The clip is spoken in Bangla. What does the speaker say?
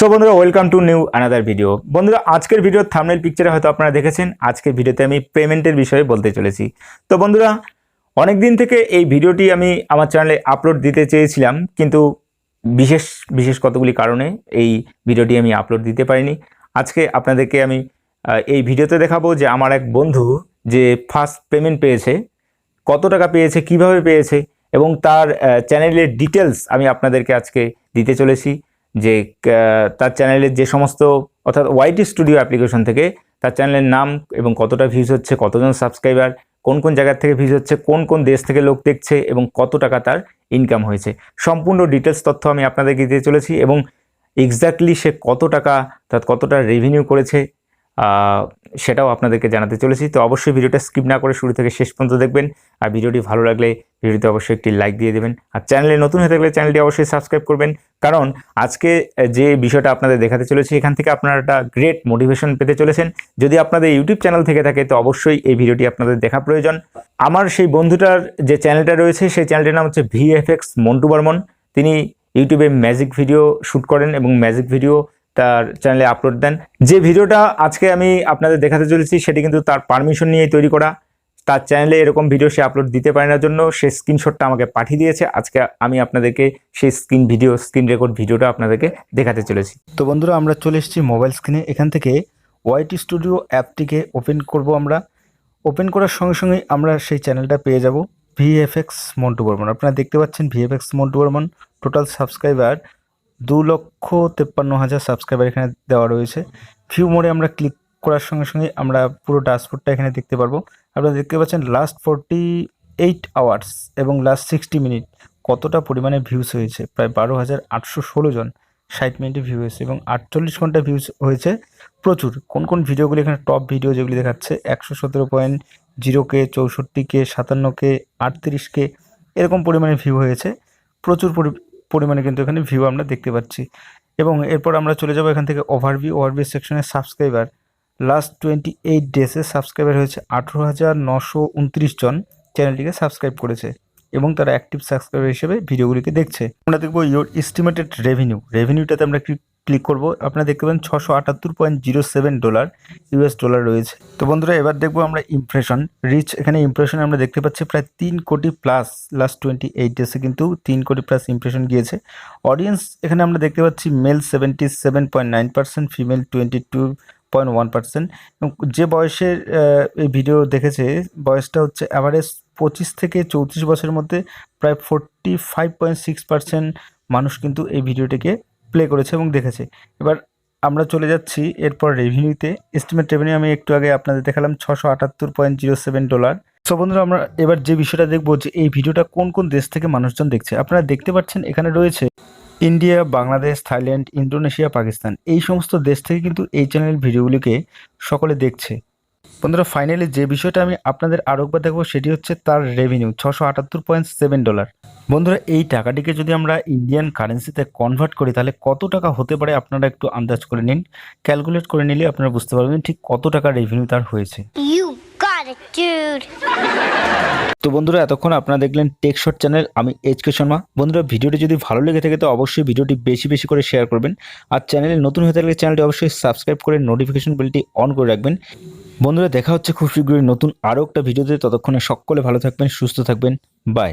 সো বন্ধুরা welcome to new another video. বন্ধুরা আজকের ভিডিওর থাম্বনেল পিকচারে হয়তো আপনারা দেখেছেন, আজকের ভিডিওতে আমি পেমেন্টের বিষয়ে বলতে চলেছি। তো বন্ধুরা অনেক দিন থেকে এই ভিডিওটি আমি আমার চ্যানেলে আপলোড দিতে চেয়েছিলাম, কিন্তু বিশেষ কতগুলি কারণে এই ভিডিওটি আমি আপলোড দিতে পারিনি। আজকে আপনাদেরকে আমি এই ভিডিওতে দেখাবো যে আমার এক বন্ধু যে ফার্স্ট পেমেন্ট পেয়েছে, কত টাকা পেয়েছে, কিভাবে পেয়েছে এবং তার চ্যানেলের ডিটেলস আমি আপনাদেরকে আজকে দিতে চলেছি। যে তার চ্যানেলের যে সমস্ত অর্থাৎ ওয়াইটি স্টুডিও অ্যাপ্লিকেশন থেকে তার চ্যানেলের নাম এবং কতটা ভিউজ হচ্ছে, কতজন সাবস্ক্রাইবার, কোন কোন জায়গার থেকে ভিউজ হচ্ছে, কোন কোন দেশ থেকে লোক দেখছে এবং কত টাকা তার ইনকাম হয়েছে, সম্পূর্ণ ডিটেলস তথ্য আমি আপনাদেরকে দিতে চলেছি। এবং এক্স্যাক্টলি সে কত টাকা অর্থাৎ কতটা রেভিনিউ করেছে সেটাও আপনাদেরকে জানাতে চলেছি। তো অবশ্যই ভিডিওটা স্কিপ না করে শুরু থেকে শেষ পর্যন্ত দেখবেন। আর ভিডিওটি ভালো লাগলে ভিডিওতে অবশ্যই একটি লাইক দিয়ে দেবেন। আর চ্যানেলে নতুন হয়ে থাকলে চ্যানেলটি অবশ্যই সাবস্ক্রাইব করবেন, কারণ আজকে যে বিষয়টা আপনাদের দেখাতে চলেছি এখান থেকে আপনারা একটা গ্রেট মোটিভেশন পেতে চলেছেন। যদি আপনাদের ইউটিউব চ্যানেল থেকে থাকে তো অবশ্যই এই ভিডিওটি আপনাদের দেখা প্রয়োজন। আমার সেই বন্ধুটার যে চ্যানেলটা রয়েছে সেই চ্যানেলটির নাম হচ্ছে VFX মন্টু বর্মন। তিনি ইউটিউবে ম্যাজিক ভিডিও শ্যুট করেন এবং ম্যাজিক ভিডিও তার চ্যানেলে আপলোড দেন। যে ভিডিওটা আজকে আমি আপনাদের দেখাতে চলেছি সেটি কিন্তু তার পারমিশন নিয়েই তৈরি করা। তার চ্যানেলে এরকম ভিডিও সে আপলোড দিতে পারে না জন্য সে স্ক্রিনশটটা আমাকে পাঠিয়ে দিয়েছে। আজকে আমি আপনাদেরকে সেই স্ক্রিন রেকর্ড ভিডিওটা আপনাদেরকে দেখাতে চলেছি। তো বন্ধুরা আমরা চলে এসেছি মোবাইল স্ক্রিনে। এখান থেকে ওয়াইটি স্টুডিও অ্যাপটিকে ওপেন করব। আমরা ওপেন করার সঙ্গে সঙ্গে আমরা সেই চ্যানেলটা পেয়ে যাব, VFX মন্টু বর্মন। আপনারা দেখতে পাচ্ছেন VFX Montu Barman. Total subscriber 2,53,000 subscriber এখানে দেওয়া রয়েছে। ভিউ মোডে আমরা ক্লিক করার সঙ্গে সঙ্গে আমরা পুরো ড্যাশবোর্ডটা এখানে দেখতে পারবো। আপনারা দেখতে পাচ্ছেন লাস্ট 48 আওয়ার্স এবং লাস্ট 60 মিনিট কতটা পরিমাণে ভিউজ হয়েছে। প্রায় 12,816 জন 60 মিনিটে ভিউ হয়েছে এবং 48 ঘন্টা ভিউজ হয়েছে। প্রচুর কোন কোন ভিডিওগুলি এখানে টপ ভিডিও যেগুলি দেখাচ্ছে 117.0K, 64K, 57K, 38K এরকম পরিমাণে ভিউ হয়েছে। প্রচুর পরিমাণে কিন্তু এখানে ভিউ আমরা দেখতে পাচ্ছি। এবং এরপর আমরা চলে যাব এখান থেকে ওভারভিউ সেকশনে। সাবস্ক্রাইবার লাস্ট 28 ডেজে সাবস্ক্রাইবার হয়েছে 18,929 জন চ্যানেলটিকে সাবস্ক্রাইব করেছে এবং তারা অ্যাক্টিভ সাবস্ক্রাইবার হিসেবে ভিডিওগুলিকে দেখছে। আমরা দেখবো ইয়োর এস্টিমেটেড রেভিনিউটাতে আমরা ক্লিক করব। আপনারা দেখতে পাবেন $678.07 US ডলার রয়েছে। তো বন্ধুরা এবার দেখবো আমরা ইমপ্রেশন রিচ। এখানে ইমপ্রেশন আমরা দেখতে পাচ্ছি প্রায় 3 কোটি প্লাস। লাস্ট 28 ডেজে কিন্তু 3 কোটি প্লাস ইমপ্রেশন গিয়েছে। অডিয়েন্স এখানে আমরা দেখতে পাচ্ছি মেল 77.9%, ফিমেল 22.1%। এবং যে বয়সের এই ভিডিও দেখেছে বয়সটা হচ্ছে অ্যাভারেজ 25 থেকে 34 বছরের মধ্যে। প্রায় 45.6% মানুষ কিন্তু এই ভিডিওটিকে প্লে করেছে এবং দেখেছে। এবার আমরা চলে যাচ্ছি এরপর রেভিনিউতে। এস্টিমেট রেভিনিউ আমি একটু আগে আপনাদের দেখালাম $678.07। সো বন্ধুরা আমরা এবার যে বিষয়টা দেখবো যে এই ভিডিওটা কোন কোন দেশ থেকে মানুষজন দেখছে। আপনারা দেখতে পাচ্ছেন এখানে রয়েছে India, Bangladesh, Thailand, Indonesia, Pakistan, এই সমস্ত দেশ থেকে কিন্তু এই চ্যানেলের ভিডিওগুলিকে সকলে দেখছে। বন্ধুরা ফাইনালি যে বিষয়টা আমি আপনাদের আরও একবার দেখবো সেটি হচ্ছে তার রেভিনিউ $678.07। বন্ধুরা এই টাকাটিকে যদি আমরা ইন্ডিয়ান কারেন্সিতে কনভার্ট করি তাহলে কত টাকা হতে পারে আপনারা একটু আন্দাজ করে নিন। ক্যালকুলেট করে নিলে আপনারা বুঝতে পারবেন ঠিক কত টাকা রেভিনিউ তার হয়েছে। তো বন্ধুরা এতক্ষণ আপনারা দেখলেন টেকশট চ্যানেল, আমি H.K. শর্মা। বন্ধুরা ভিডিওটি যদি ভালো লেগে থাকে তো অবশ্যই ভিডিওটি বেশি করে শেয়ার করবেন। আর চ্যানেলে নতুন হয়ে থাকলে চ্যানেলটি অবশ্যই সাবস্ক্রাইব করে নোটিফিকেশন বেলটি অন করে রাখবেন। বন্ধুরা দেখা হচ্ছে খুব শীঘ্রই নতুন আরও একটা ভিডিওতে। ততক্ষণে সকলে ভালো থাকবেন, সুস্থ থাকবেন। বাই।